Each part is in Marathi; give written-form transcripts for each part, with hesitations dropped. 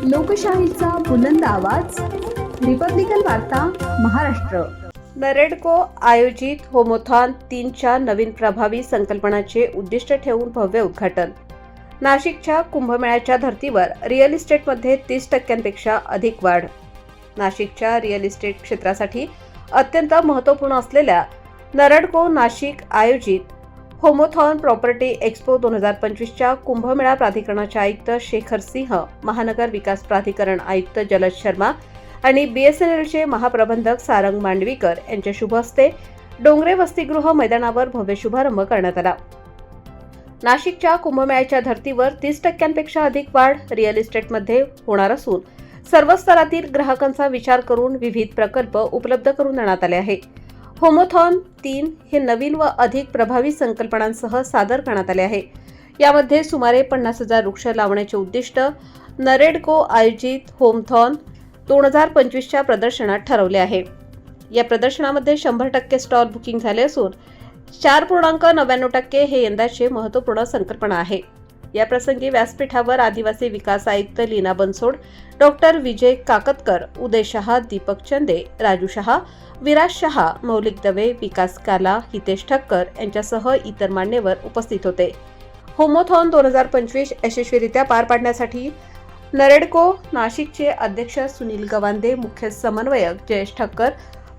लोकशाहीचा बुलंद आवाज, रिपब्लिकन वार्ता, महाराष्ट्र. नरेडको आयोजित होमोथॉन 3च्या नवीन प्रभावी संकल्पनाचे उद्दिष्ट ठेवून भव्य उद्घाटन. नाशिकच्या कुंभमेळ्याच्या धर्तीवर रिअल इस्टेटमध्ये 30% अधिक वाढ. नाशिकच्या रिअल इस्टेट क्षेत्रासाठी अत्यंत महत्त्वपूर्ण असलेल्या नरेडको नाशिक आयोजित होमोथॉन प्रॉपर्टी एक्स्पो 2025च्या कुंभमेळा प्राधिकरणाचे आयुक्त शेखर सिंह, महानगर विकास प्राधिकरण आयुक्त जलज शर्मा आणि BSNLचे महाप्रबंधक सारंग मांडवीकर यांच्या शुभ हस्ते डोंगरे वसतिगृह मैदानावर भव्य शुभारंभ करण्यात आला. नाशिकच्या कुंभमेळ्याच्या धर्तीवर 30% अधिक वाढ रिअल इस्टेटमध्ये होणार असून सर्व स्तरातील ग्राहकांचा विचार करून विविध प्रकल्प उपलब्ध करून देण्यात आले आहे. होमोथॉन 3 हे नवीन व अधिक प्रभावी संकल्पनांसह सादर करण्यात आले आहे. यामध्ये सुमारे 50,000 वृक्ष लावण्याचे उद्दिष्ट नरेडको आयोजित होमथॉन 2025च्या प्रदर्शनात ठरवले आहे. या प्रदर्शनामध्ये 100% स्टॉल बुकिंग झाले असून 4.99% हे यंदाचे महत्त्वपूर्ण संकल्पना आहे. या प्रसंगी व्यासपीठावर आदिवासी विकास आयुक्त लीना बनसोड, डॉक्टर विजय काकतकर, उदय शहा, दीपक चंदे, राजू शहा, विराज शहा, मौलिक दवे, विकास काला, हितेश ठक्कर यांच्यासह इतर मान्यवर उपस्थित होते. होमोथॉन 2025 यशस्वीरित्या पार पाडण्यासाठी नरेडको नाशिकचे अध्यक्ष सुनील गवांदे, मुख्य समन्वयक जयेश ठक्कर,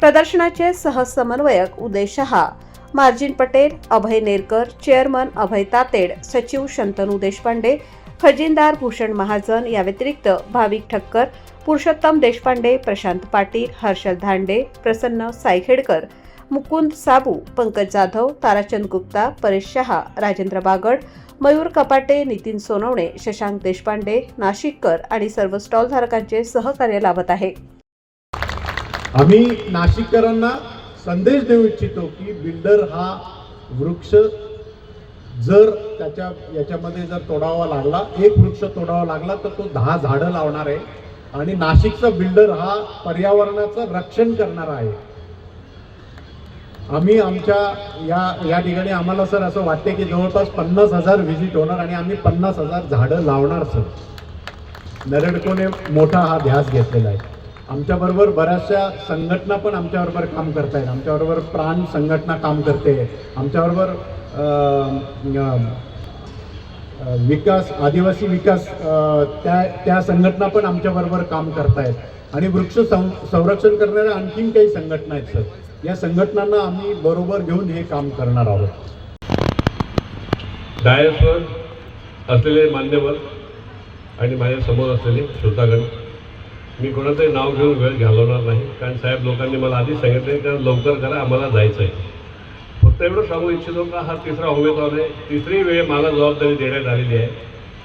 प्रदर्शनाचे सहसमन्वयक उदय शहा, मार्जिन पटेल, अभय नेरकर, चेअरमन अभय तातेड, सचिव शंतनू देशपांडे, खजिनदार भूषण महाजन, या व्यतिरिक्त भाविक ठक्कर, पुरुषोत्तम देशपांडे, प्रशांत पाटील, हर्षल धांडे, प्रसन्न सायखेडकर, मुकुंद साबू, पंकज जाधव, ताराचंद गुप्ता, परेश शहा, राजेंद्र बागड, मयूर कपाटे, नितीन सोनवणे, शशांक देशपांडे, नाशिककर आणि सर्व स्टॉल धारकांचे सहकार्य लाभत आहे. आम्ही नाशिककरांना संदेश देऊ इच्छितो की बिल्डर हा वृक्ष जर याच्यामध्ये जर तोडावा लागला, एक वृक्ष तोडावा लागला तर तो 10 झाडं लावणार आहे आणि नाशिकचा बिल्डर हा पर्यावरणाचं रक्षण करणार आहे. आम्ही आमच्या या ठिकाणी आम्हाला सर असं वाटते की जवळपास 50,000 व्हिजिट होणार आणि आम्ही 50,000 झाडं लावणार सर. नरेडकोने मोठा हा ध्यास घेतलेला आहे. आमच्याबरोबर बऱ्याचशा संघटना पण आमच्याबरोबर काम करत आहेत. आमच्याबरोबर प्राण संघटना काम करते, आमच्याबरोबर विकास आदिवासी विकास त्या संघटना पण आमच्याबरोबर काम करत आहेत आणि वृक्ष संरक्षण करणाऱ्या आणखीन काही संघटना आहेत सर. या संघटनांना आम्ही बरोबर घेऊन हे काम करणार आहोत. डायसवर असलेले मान्यवर आणि माझ्यासमोर असलेले श्रोतागण, मी कोणाचंही नाव घेऊन वेळ घालवणार नाही, कारण साहेब लोकांनी मला आधी सांगितले की लवकर करा, आम्हाला जायचं आहे. फक्त एवढं सांगू इच्छितो का हा 3रा होमोथॉन आहे. 3री वेळ मला जबाबदारी देण्यात आलेली आहे.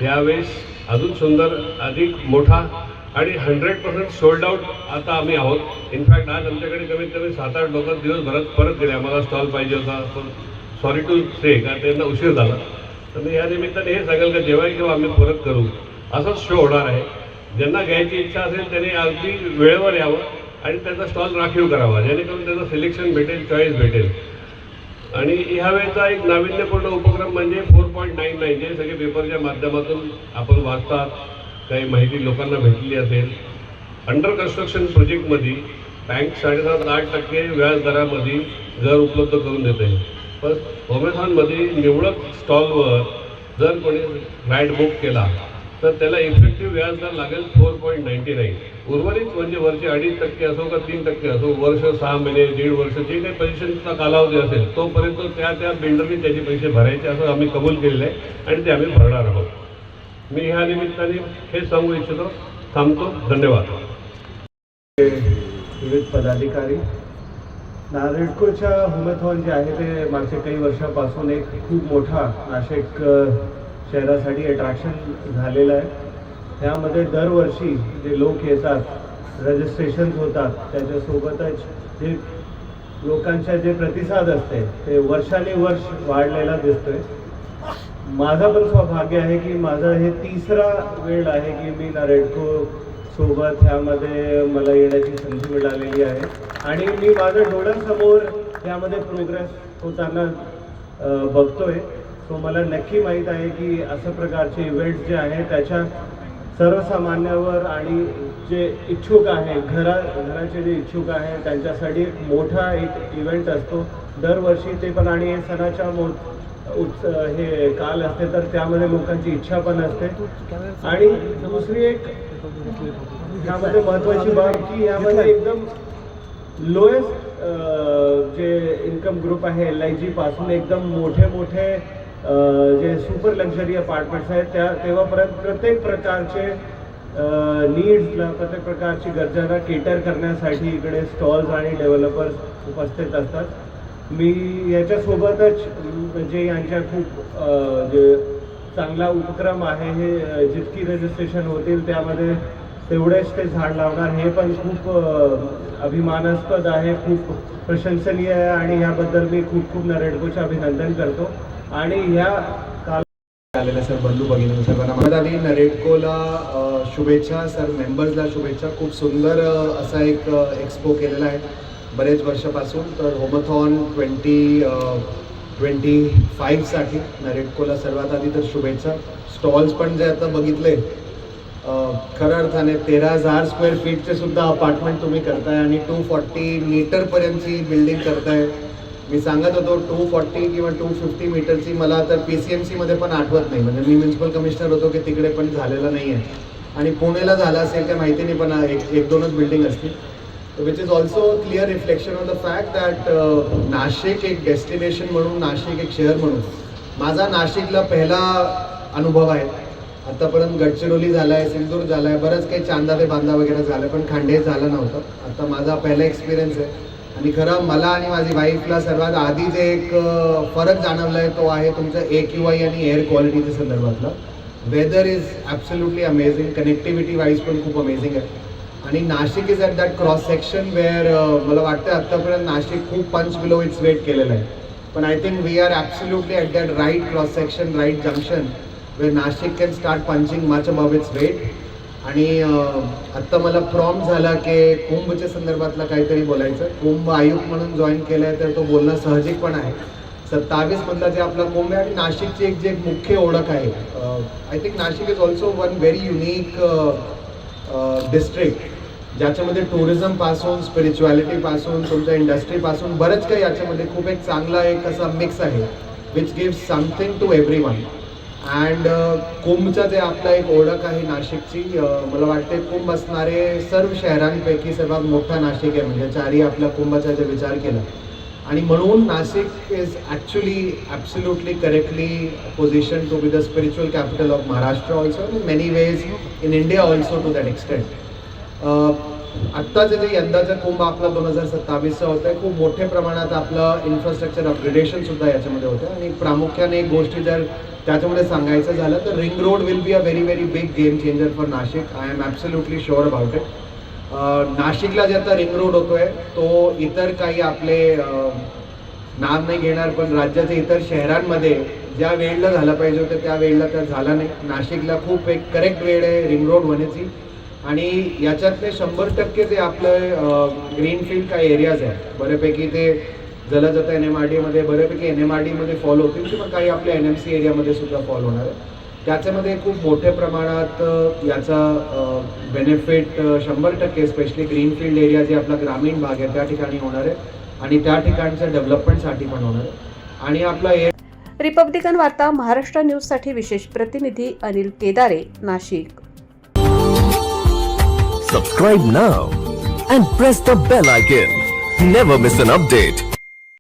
यावेळेस अजून सुंदर, अधिक मोठा आणि 100% सोल्ड आउट आता आम्ही आहोत. इनफॅक्ट आज आमच्याकडे कमीत कमी 7-8 लोक दिवसभरात परत गेले. आम्हाला स्टॉल पाहिजे होता, पण सॉरी टू से कारण त्यांना उशीर झाला. तर मी या निमित्ताने हे सांगेल का जेव्हा आम्ही परत करू असाच शो होणार आहे. ज्यांना घ्यायची इच्छा असेल त्यांनी अगदी वेळेवर यावं आणि त्याचा स्टॉल राखीव करावा, जेणेकरून त्याचं सिलेक्शन भेटेल, चॉईस भेटेल. आणि ह्यावेळेचा एक नाविन्यपूर्ण उपक्रम म्हणजे 4.99 जे सगळे पेपरच्या माध्यमातून आपण वाचतात, काही माहिती लोकांना भेटली असेल. अंडर कन्स्ट्रक्शन प्रोजेक्टमध्ये बँक 7.5-8% व्याजदरामध्ये घर उपलब्ध करून देते. पण होमोथॉनमध्ये निवडक स्टॉलवर जर कोणी राईड बुक केला तर त्याला इफेक्टिव्ह व्याजदर लागेल 4.99. उर्वरित म्हणजे वरचे 2.5% असो का 3% असो, वर्ष, 6 महिने, 1.5 वर्ष जे काही पोझिशनचा कालावधी असेल तोपर्यंत त्या बिल्डरने त्याचे पैसे भरायचे असं आम्ही कबूल केलेलं आहे आणि ते आम्ही भरणार आहोत. मी ह्या निमित्ताने हे सांगू इच्छितो. थांबतो. धन्यवाद. विविध पदाधिकारी, नारेडकोच्या होमोथॉन जे आहे ते मागच्या काही वर्षापासून एक खूप मोठा नाशिक शहरासाठी अट्रॅक्शन झालेलं आहे. त्यामध्ये दरवर्षी जे लोक येतात, रजिस्ट्रेशन होतात, त्याच्यासोबतच जे लोकांच्या जे प्रतिसाद असते ते वर्षानुवर्ष वाढलेला दिसतोय. माझा पण सौभाग्य आहे की माझा हे 3रा वेळ आहे की मी नरेडको सोबत ह्यामध्ये मला येण्याची संधी मिळालेली आहे आणि मी माझ्या डोळ्यांसमोर ह्यामध्ये प्रोग्रेस होताना बघतोय. सो मला नक्की माहीत आहे की अशा प्रकारचे इव्हेंट्स जे आहेत त्याच्या सर्वसामान्यावर आणि जे इच्छुक आहे घराचे जे इच्छुक आहे त्यांच्यासाठी एक मोठा एक इव्हेंट असतो दरवर्षी ते पण, आणि हे सणाच्या हे काल असते तर त्यामध्ये लोकांची इच्छा पण असते. आणि दुसरी एक ह्यामध्ये महत्त्वाची बाब की यामध्ये एकदम लोएस्ट जे इन्कम ग्रुप आहे LIG पासून एकदम मोठे जे सुपर लक्झरी अपार्टमेंट्स आहेत तेव्हापर्यंत प्रत्येक प्रकारचे नीड्सला, प्रत्येक प्रकारची गरजांना केटर करण्यासाठी इकडे स्टॉल्स आणि डेव्हलपर्स उपस्थित असतात. मी याच्यासोबतच जे यांच्या खूप जे चांगला उपक्रम आहे हे जितकी रजिस्ट्रेशन होतील त्यामध्ये तेवढेच ते झाड लावणार हे पण खूप अभिमानास्पद आहे, खूप प्रशंसनीय आहे आणि याबद्दल मी खूप नरेडकोचे अभिनंदन करतो. आणि ह्या आलेल्या सर बंधू भगिनी सर्वांना माझ्या आधी नरेडकोला शुभेच्छा, सर मेंबर्सला शुभेच्छा. खूप सुंदर असा एक एक्सपो केलेला आहे बरेच वर्षापासून. तर होमथॉन 2025साठी नरेडकोला सर्वात आधी तर शुभेच्छा. स्टॉल्स पण जे आता बघितले खऱ्या अर्थाने 13,000 स्क्वेअर फीटचे सुद्धा अपार्टमेंट तुम्ही करताय आणि 240 मीटरपर्यंतची बिल्डिंग करताय. मी सांगत होतो 240 किंवा 250 मीटरची मला तर PCMCमध्ये पण आठवत नाही, म्हणजे मी म्युन्सिपल कमिशनर होतो की तिकडे पण झालेलं नाही आहे. आणि पुणेला झालं असेल काय माहिती नाही, पण एक दोनच बिल्डिंग असतील. Which is also clear reflection of the fact that Nashik एक डेस्टिनेशन म्हणून, नाशिक एक शहर म्हणून माझा नाशिकला पहिला अनुभव आहे. आतापर्यंत गडचिरोली झाला आहे, सिंधूर झाला आहे, बरंच काही चांदा ते बांधा वगैरे झालं, पण खांडे झालं नव्हतं. आता माझा पहिला एक्सपिरियन्स आहे. आणि खरं मला आणि माझी वाईफला सर्वात आधी जे एक फरक जाणवला आहे तो आहे तुमच्या AQI आणि एअर क्वालिटीच्या संदर्भातला. Weather is absolutely amazing, connectivity wise पण खूप अमेझिंग आहे. आणि Nashik is at that cross section where मला वाटतं आत्तापर्यंत नाशिक खूप पंच बिलो इट्स वेट केलेलं आहे, पण I think we are absolutely at that right cross section, right junction where Nashik can start punching much above its weight. आणि आत्ता मला प्रॉम्प्ट झाला की कुंभच्या संदर्भातला काहीतरी बोलायचं. कुंभ आयुक्त म्हणून जॉईन केलं आहे तर तो बोलणं साहजिक पण आहे. 27मधला जे आपला कुंभ आहे आणि नाशिकची एक जे मुख्य ओळख आहे. I think Nashik is also one very unique district ज्याच्यामध्ये टुरिझमपासून, स्पिरिच्युअलिटीपासून, तुमच्या इंडस्ट्रीपासून बरंच काही याच्यामध्ये खूप एक चांगला एक असा मिक्स आहे which gives something to everyone. And कुंभचं जे आपला एक ओळख आहे नाशिकची, मला वाटते कुंभ असणारे सर्व शहरांपैकी सर्वात मोठा नाशिक आहे, म्हणजे चारही आपल्या कुंभाचा जर विचार केला. आणि म्हणून Nashik is actually absolutely correctly position to be the spiritual capital of Maharashtra also, in many ways in India also to that extent. आत्ताचं जे यंदाचा कुंभ आपला 2027चा होता आहे, खूप मोठ्या प्रमाणात आपलं इन्फ्रास्ट्रक्चर अपग्रेडेशनसुद्धा याच्यामध्ये होतं. आणि प्रामुख्याने एक गोष्टी जर त्याच्यामध्ये सांगायचं झालं तर ring road will be a very big game changer for Nashik. I am absolutely sure about it. नाशिकला जे आता रिंग रोड होतो आहे तो इतर काही आपले नाव नाही घेणार, पण राज्याच्या इतर शहरांमध्ये ज्या वेळेला झाला पाहिजे होतं त्या वेळेला तर झाला नाही. नाशिकला खूप एक करेक्ट वेळ आहे रिंग रोड होण्याची. आणि याच्यातले 100% जे आपलं ग्रीनफील्ड काही एरियाज आहेत बऱ्यापैकी ते जलजता NMRDमध्ये बऱ्यापैकी NMRDमध्ये फॉलो होतील किंवा काही आपल्या NMC एरियामध्ये सुद्धा फॉलो होणार आहे. त्याच्यामध्ये खूप मोठ्या प्रमाणात याचा बेनिफिट 100% स्पेशली ग्रीनफील्ड एरिया जे आपला ग्रामीण भाग आहे त्या ठिकाणी होणार आहे आणि त्या ठिकाणच्या डेव्हलपमेंटसाठी पण होणार आहे. आणि आपला रिपब्लिकन वार्ता महाराष्ट्र न्यूजसाठी विशेष प्रतिनिधी अनिल केदारे, Nashik. Subscribe now and press the bell icon. Never miss an update.